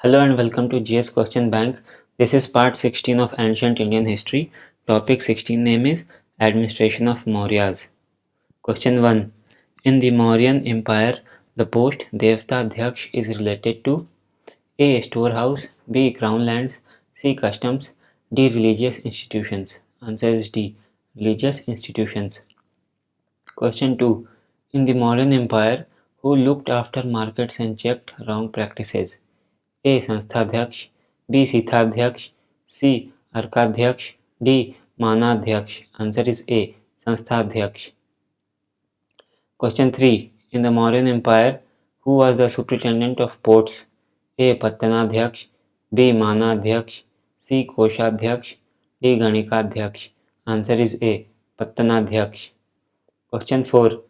Hello and welcome to GS Question Bank. This is part 16 of Ancient Indian History. Topic 16 name is Administration of Mauryas. Question 1. In the Mauryan Empire, the post Devta Dhyaksha is related to A. Storehouse, B. Crown lands, C. Customs, D. Religious institutions. Answer is D. Religious institutions. Question 2. In the Mauryan Empire, who looked after markets and checked wrong practices? A. संस्थाध्यक्ष, B. सीथाध्यक्ष, C. अर्काध्यक्ष, D. मानाध्यक्ष. Answer is A. संस्थाध्यक्ष. Question 3. In the Mauryan Empire, who was the superintendent of ports? A. पत्तनाध्यक्ष, B. मानाध्यक्ष, C. कोषाध्यक्ष, D. गणिकाध्यक्ष. Answer is A. पत्तनाध्यक्ष. Question 4.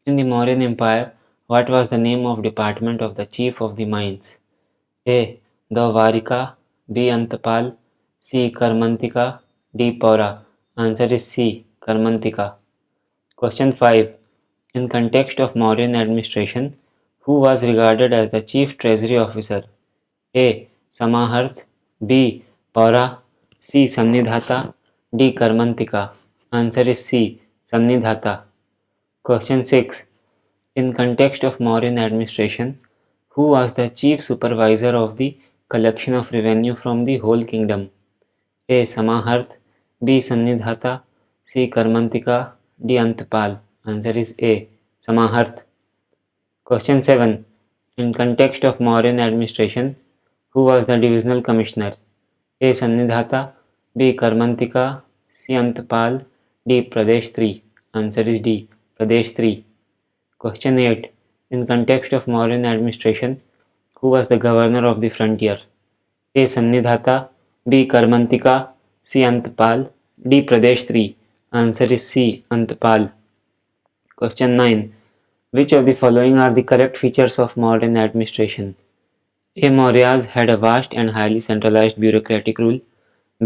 In the Mauryan Empire, what was the name of department of the chief of the mines? A. Dwavarika, B. Antapal, C. Karmantika, D. Paura. Answer is C. Karmantika. Question 5. In context of Mauryan administration, who was regarded as the chief treasury officer? A. Samaharth, B. Paura, C. Sannidhata, D. Karmantika. Answer is C. Sannidhata. Question 6. In context of Mauryan administration, who was the chief supervisor of the collection of revenue from the whole kingdom? A. Samaharth, B. Sannidhata, C. Karmantika, D. Antapal. Answer is A. Samaharth. Question 7. In context of Mauryan administration, who was the divisional commissioner? A. Sannidhata, B. Karmantika, C. Antapal, D. Pradesh 3. Answer is D. Pradesh 3. Question 8. In context of Mauryan administration, who was the governor of the frontier? A. Sannidhata, B. Karmantika, C. Antapal, D. Pradesh 3. Answer is C. Antapal. Question 9. Which of the following are the correct features of Mauryan administration? A. Mauryas had a vast and highly centralized bureaucratic rule.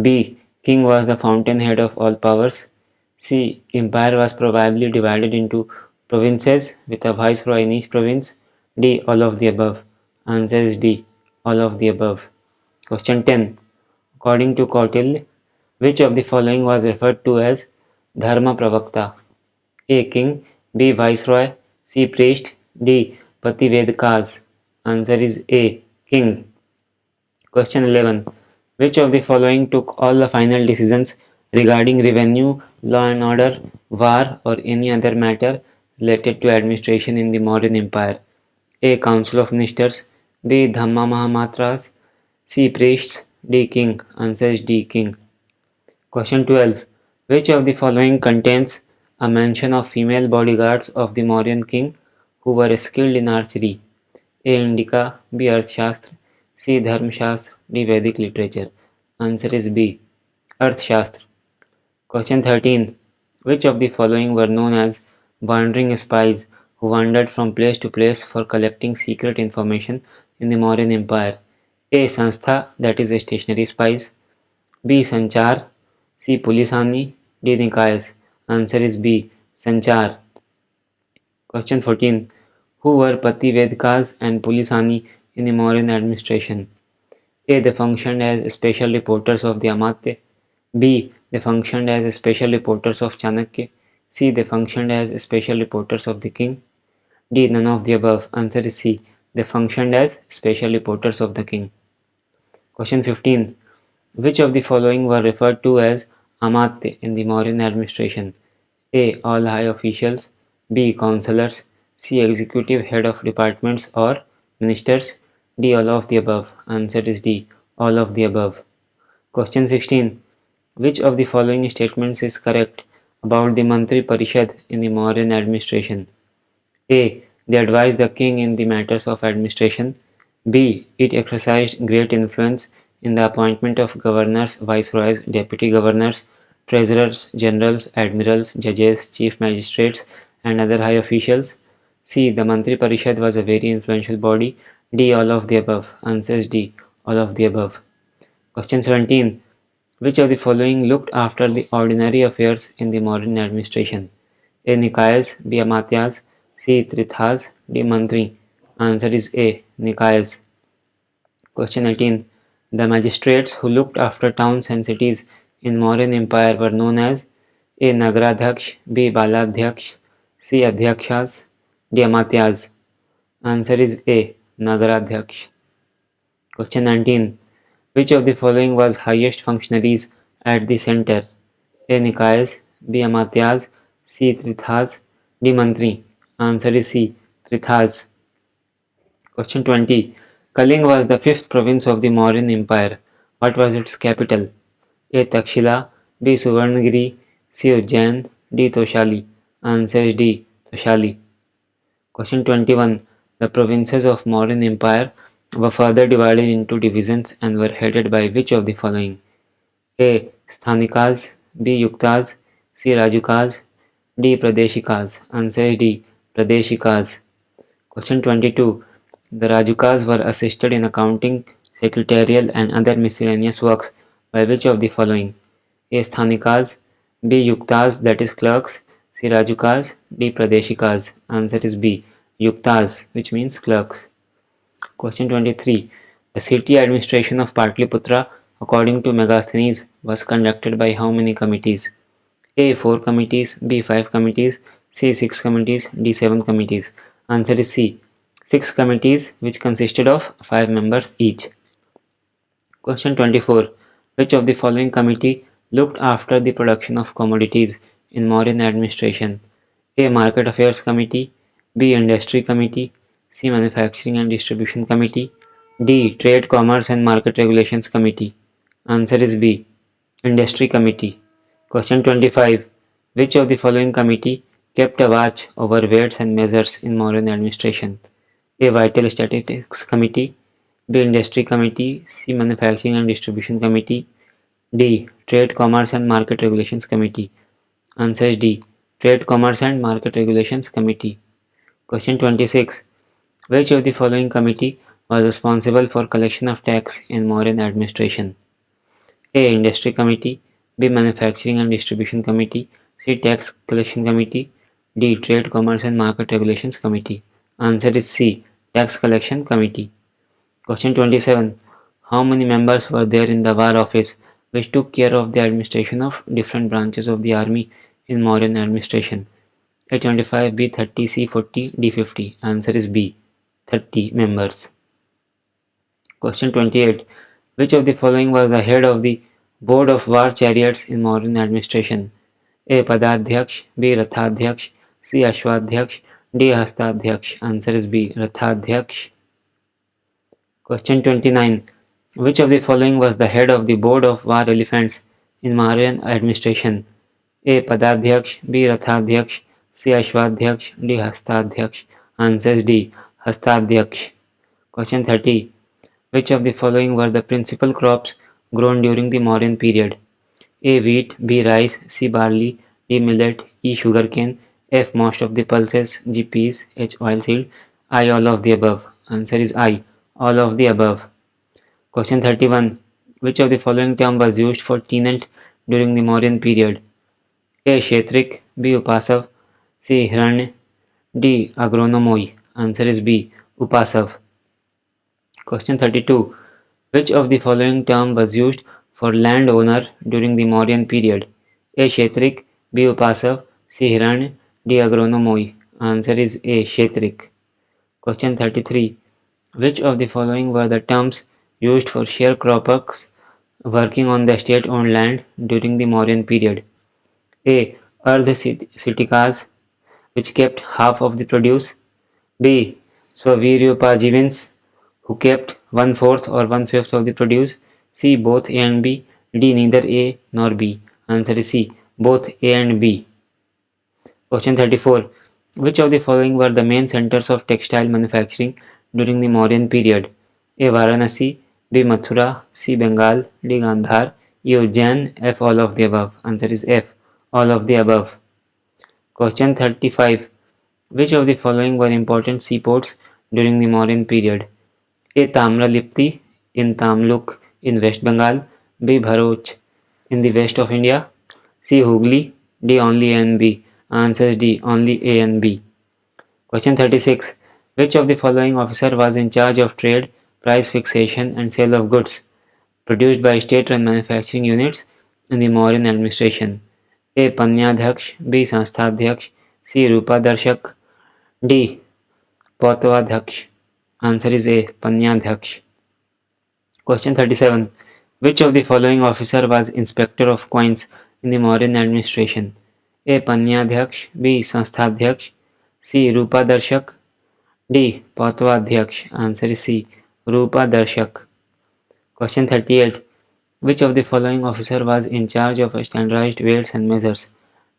B. King was the fountainhead of all powers. C. Empire was probably divided into provinces with a viceroy in each province. D. All of the above. Answer is D. All of the above. Question 10. According to Kautilya, which of the following was referred to as Dharma Pravakta? A. King, B. Viceroy, C. Priest, D. Pativedkas. Answer is A. King. Question 11. Which of the following took all the final decisions regarding revenue, law and order, war, or any other matter related to administration in the Mauryan Empire? A. Council of Ministers, B. Dhamma Mahamatras, C. Priests, D. King. Answer is D. King. Question 12. Which of the following contains a mention of female bodyguards of the Mauryan king who were skilled in archery? A. Indica, B. Arthashastra, C. Dharmashastra, D. Vedic literature. Answer is B. Arthashastra. Question 13. Which of the following were known as wandering spies who wandered from place to place for collecting secret information in the Mauryan Empire? A. Sanstha, that is stationary spies. B. Sanchar, C. Pulisani, D. Nikayas. Answer is B. Sanchar. Question 14. Who were Pativedkas and Pulisani in the Mauryan administration? A. They functioned as special reporters of the Amatya. B. They functioned as special reporters of Chanakya. C. They functioned as special reporters of the king. D. None of the above. Answer is C. They functioned as special reporters of the king. Question 15. Which of the following were referred to as Amatya in the Mauryan administration? A. All high officials. B. Councillors. C. Executive head of departments or ministers. D. All of the above. Answer is D. All of the above. Question 16. Which of the following statements is correct about the Mantri Parishad in the Mauryan administration? A. They advised the king in the matters of administration. B. It exercised great influence in the appointment of governors, viceroys, deputy governors, treasurers, generals, admirals, judges, chief magistrates, and other high officials. C. The Mantri Parishad was a very influential body. D. All of the above. Answer is D. All of the above. Question 17. Which of the following looked after the ordinary affairs in the Mauryan administration? A. Nikayas, B. Amatyas, C. Trithas, D. Mantri. Answer is A. Nikayas. Question 18. The magistrates who looked after towns and cities in Mauryan Empire were known as A. Nagaradhyaksh, B. Baladhyaksh, C. Adhyakshas, D. Amatyas. Answer is A. Nagaradhyaksh. Question 19. Which of the following was highest functionaries at the center? A. Nikayas, B. Amatyas, C. Trithas, D. Mantri. Answer is C. Trithas. Question 20. Kaling was the fifth province of the Mauryan Empire. What was its capital? A. Takshila, B. Suvarnagiri, C. Ujjain, D. Toshali. Answer is D. Toshali. Question 21. The provinces of Mauryan Empire were further divided into divisions and were headed by which of the following? A. Sthanikas, B. Yuktas, C. Rajukas, D. Pradeshikas. Answer is D. Pradeshikas. Question 22. The Rajukas were assisted in accounting, secretarial and other miscellaneous works by which of the following? A. Sthanikas, B. Yuktas, that is clerks, C. Rajukas, D. Pradeshikas. Answer is B. Yuktas, which means clerks. Question 23. The city administration of Patliputra, according to Megasthenes, was conducted by how many committees? A. 4 committees, B. 5 committees, C. 6 committees, D. 7 committees. Answer is C. 6 committees which consisted of 5 members each. Question 24. Which of the following committee looked after the production of commodities in Mauryan administration? A. Market Affairs Committee, B. Industry Committee, C. Manufacturing and Distribution Committee, D. Trade, Commerce and Market Regulations Committee. Answer is B. Industry Committee. Question 25. Which of the following committee kept a watch over weights and measures in Mauryan administration? A. Vital Statistics Committee, B. Industry Committee, C. Manufacturing and Distribution Committee, D. Trade, Commerce and Market Regulations Committee. Answer is D. Trade, Commerce and Market Regulations Committee. Question 26. Which of the following committee was responsible for collection of tax in Mauryan administration? A. Industry Committee, B. Manufacturing and Distribution Committee, C. Tax Collection Committee, D. Trade, Commerce and Market Regulations Committee. Answer is C. Tax Collection Committee. Question 27. How many members were there in the War Office which took care of the administration of different branches of the army in Mauryan administration? A. 25, B. 30, C. 40, D. 50. Answer is B. 30 members. Question 28. Which of the following was the head of the Board of War Chariots in Mauryan administration? A. Padadhyaksh, B. Rathadhyaksh, C. Ashwadhyaksh, D. Hastadhyaksh. Answer is B. Rathadhyaksh. Question 29. Which of the following was the head of the Board of War Elephants in Mauryan administration? A. Padadhyaksh, B. Rathadhyaksh, C. Ashwadhyaksh, D. Hastadhyaksh. Answer is D. Hastadhyaksh. Question 30. Which of the following were the principal crops grown during the Mauryan period? A. Wheat, B. Rice, C. Barley, D. Millet, E. Sugarcane, F. Most of the pulses, G. Peas, H. Oilseed, I. All of the above. Answer is I. All of the above. Question 31. Which of the following term was used for tenant during the Mauryan period? A. Kshetrik, B. Upasav, C. Hiranya, D. Agronomoi. Answer is B. Upasav. Question 32. Which of the following term was used for landowner during the Mauryan period? A. Kshetrik, B. Upasav, C. Hiranya, D. Agronomoi. Answer is A. Kshetrik. Question 33. Which of the following were the terms used for sharecroppers working on the state-owned land during the Mauryan period? A. Ardhasitikas, which kept half of the produce. B. Swaviryopajivins, who kept 1/4 or 1/5 of the produce. C. Both A and B. D. Neither A nor B. Answer is C. Both A and B. Question 34. Which of the following were the main centers of textile manufacturing during the Mauryan period? A. Varanasi, B. Mathura, C. Bengal, D. Gandhar, E. Ujjain, F. All of the above. Answer is F. All of the above. Question 35. Which of the following were important seaports during the Mauryan period? A. Tamralipti in Tamluk in West Bengal, B. Bharuch in the west of India, C. Hooghly, D. Only A and B. Answer is D. Only A and B. Question 36. Which of the following officer was in charge of trade, price fixation and sale of goods produced by state-run manufacturing units in the Mauryan administration? A. Panyadhyaksh, B. Sansthadyaksh, C. Rupadarshak, D. Pautavadhyaksh. Answer is A. Panyadhyaksh. Question 37. Which of the following officer was Inspector of Coins in the Mauryan administration? A. Panyadhyaksh, B. Sansthadyaksh, C. Rupadarshak, D. Pautavadhyaksh. Answer is C. Rupadarshak. Question 38. Which of the following officer was in charge of standardized weights and measures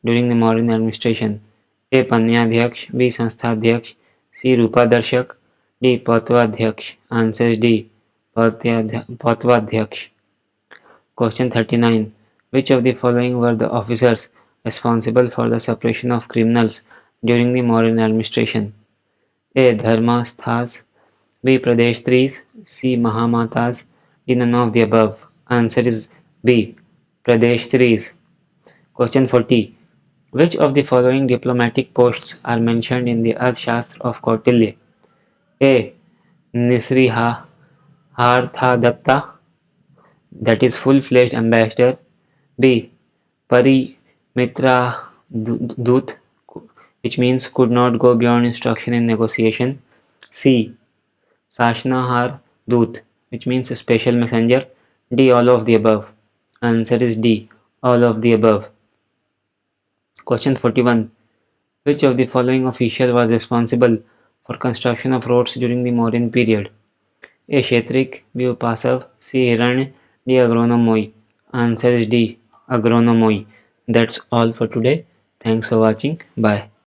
during the Mauryan administration? A. Panyadhyaksh, B. Sansthadyaksh, C. Rupadarshak, D. Pautavadhyaksh. Answer is D. Pautavadhyaksh. Question 39. Which of the following were the officers responsible for the suppression of criminals during the Mauryan administration? A. Dharmasthas, B. Pradeshtris, C. Mahamatas, D. None of the above. Answer is B. Pradeshtris. Question 40. Which of the following diplomatic posts are mentioned in the Arthashastra of Kautilya? A. Nisriha Harthadatta, that is full-fledged ambassador. B. Parimitra Dut, which means could not go beyond instruction in negotiation. C. Sashnahar Dut, which means a special messenger. D. All of the above. Answer is D. All of the above. Question 41. Which of the following official was responsible for construction of roads during the Mauryan period? A. Shetrik, B. Upasav, C. Hiranya, D. Agronomoi. Answer is D. Agronomoi. That's all for today. Thanks for watching. Bye.